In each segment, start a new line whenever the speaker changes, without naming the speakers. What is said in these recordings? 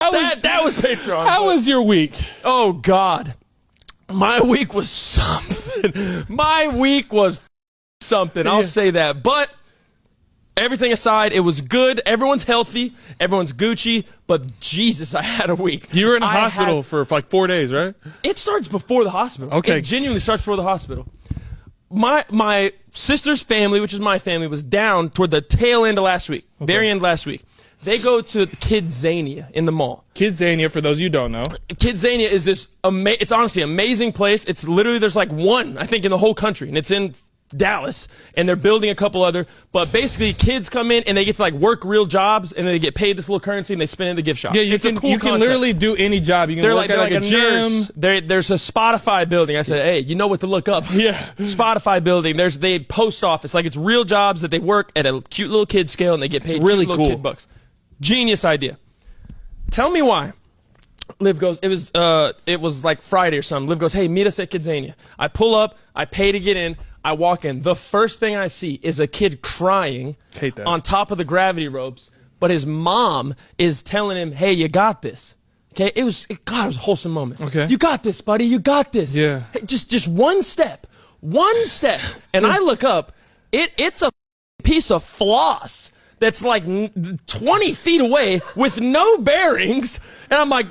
That was Patreon.
How was your week?
Oh, God. My week was something. My week was something. I'll say that. But everything aside, it was good. Everyone's healthy. Everyone's Gucci. But Jesus, I had a week.
You were in the hospital for like 4 days, right?
It starts before the hospital.
Okay.
It genuinely starts before the hospital. My sister's family, which is my family, was down toward the tail end of last week. Okay. Very end last week. They go to Kidzania in the mall.
Kidzania, for those you don't know.
Kidzania is this, it's honestly an amazing place. It's literally, there's like one, I think, in the whole country. And it's in Dallas. And they're building a couple other. But basically, kids come in and they get to like work real jobs. And then they get paid this little currency and they spend it in the gift shop.
Yeah, you can literally do any job. You can work at like a gym.
There's a Spotify building. I said, hey, you know what to look up.
Yeah.
Spotify building. There's the post office. Like it's real jobs that they work at a cute little kid scale and they get paid
really
cute little kid bucks. Genius idea. Tell me why. Liv goes, it was like Friday or something. Liv goes, hey, meet us at Kidzania. I pull up, I pay to get in, I walk in. The first thing I see is a kid crying on top of the gravity ropes, but his mom is telling him, hey, you got this. Okay, it was a wholesome moment.
Okay.
You got this, buddy, you got this.
Yeah.
Hey, just one step. And I look up, it's a piece of floss that's like 20 feet away with no bearings. And I'm like,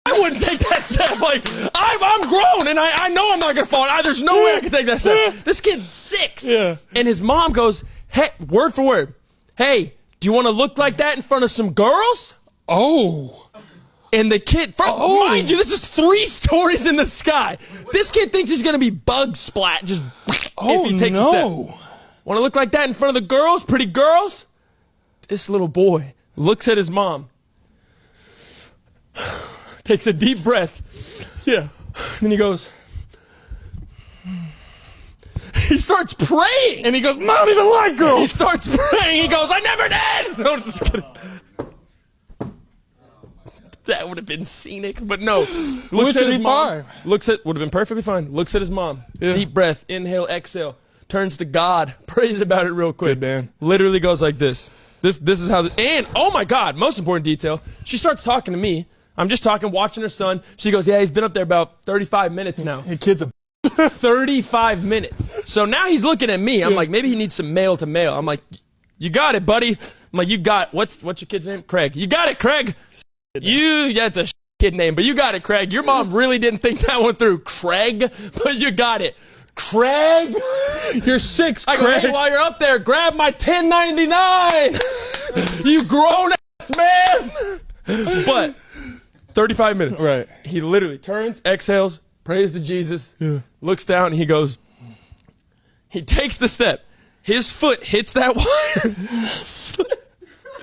I wouldn't take that step. Like, I'm grown and I know I'm not going to fall. There's no way I can take that step. This kid's 6.
Yeah.
And his mom goes, hey, word for word, hey, do you want to look like that in front of some girls?
Oh.
And the kid, mind you, this is 3 stories in the sky. This kid thinks he's going to be bug splat just if he takes a step. Want to look like that in front of the girls, pretty girls? This little boy looks at his mom, takes a deep breath, and then he goes, he starts praying.
And he goes, Mom, I don't even like girls.
He starts praying. He goes, I never did. No, just kidding. That would have been scenic, but no. Looks at his mom. Would have been perfectly fine. Looks at his mom. Yeah. Deep breath, inhale, exhale. Turns to God, prays about it real quick.
Good man.
Literally goes like this. This is how, and oh my God, most important detail, she starts talking to me. I'm just talking, watching her son. She goes, yeah, he's been up there about 35 minutes now.
Your kid's a
35 minutes. So now he's looking at me. I'm like, maybe he needs some male to male. I'm like, you got it, buddy. I'm like, you got, what's your kid's name? Craig. You got it, Craig. That's a kid name, but you got it, Craig. Your mom really didn't think that one through, Craig, but you got it. Craig,
you're 6, Craig.
I go, hey, while you're up there, grab my 1099. You grown ass man. But 35 minutes.
Right.
He literally turns, exhales, prays to Jesus, looks down, and he goes, he takes the step. His foot hits that wire.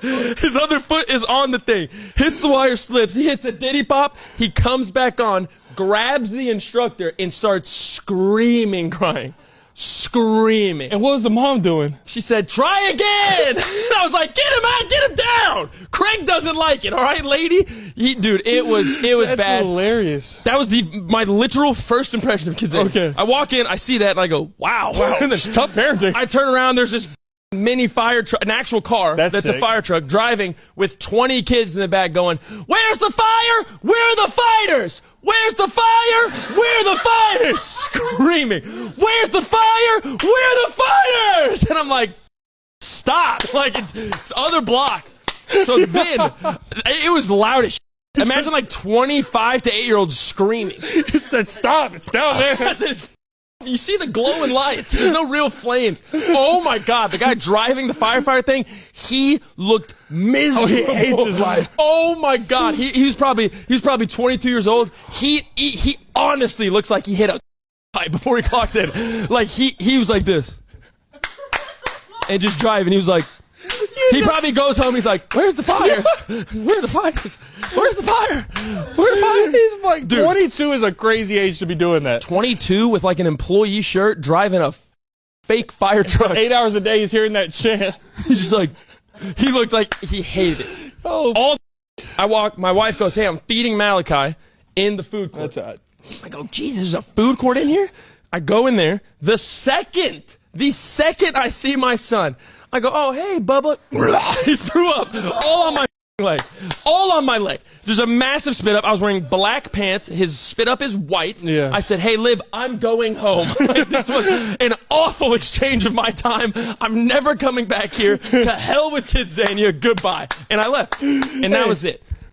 His other foot is on the thing. His wire slips. He hits a diddy pop. He comes back on, grabs the instructor, and starts screaming, crying. Screaming.
And what was the mom doing?
She said, try again. And I was like, get him out, get him down. Craig doesn't like it, all right, lady? Dude, it was
That's
bad.
Hilarious.
That was my literal first impression of Kidzania.
Okay.
I walk in, I see that, and I go, wow.
And then, tough parenting.
I turn around, there's this mini fire truck, an actual car that's a fire truck driving with 20 kids in the back going, where's the fire? Where are the fighters? Where's the fire? Where are the fighters? Screaming, where's the fire? Where are the fighters? And I'm like, stop. Like it's other block. So then it was loud as shit. Imagine like 25 to 8-year-olds screaming.
You said stop, it's down there.
I said, you see the glowing lights. There's no real flames. Oh my God, the guy driving the firefighter thing, he looked miserable.
Oh, he hates his life.
Oh my God, he was probably 22 years old. He honestly looks like he hit a pipe before he clocked in. Like he was like this, and just driving. He was like, he probably goes home. He's like, "Where's the fire? Where are the fires? Where's the fire? Where are the fires?"
He's like, dude, 22 is a crazy age to be doing that.
22 with like an employee shirt, driving a fake fire truck.
8 hours a day, he's hearing that chant.
He's just like, he looked like he hated it.
Oh,
my wife goes, "Hey, I'm feeding Malachi in the food court." I go, "Jesus, there's a food court in here?" I go in there. The second I see my son, I go, "Oh, hey, Bubba." He threw up all on my leg. All on my leg. There's a massive spit up. I was wearing black pants. His spit up is white.
Yeah.
I said, hey, Liv, I'm going home. Like, this was an awful exchange of my time. I'm never coming back here. To hell with Kidzania. Goodbye. And I left. And that was it.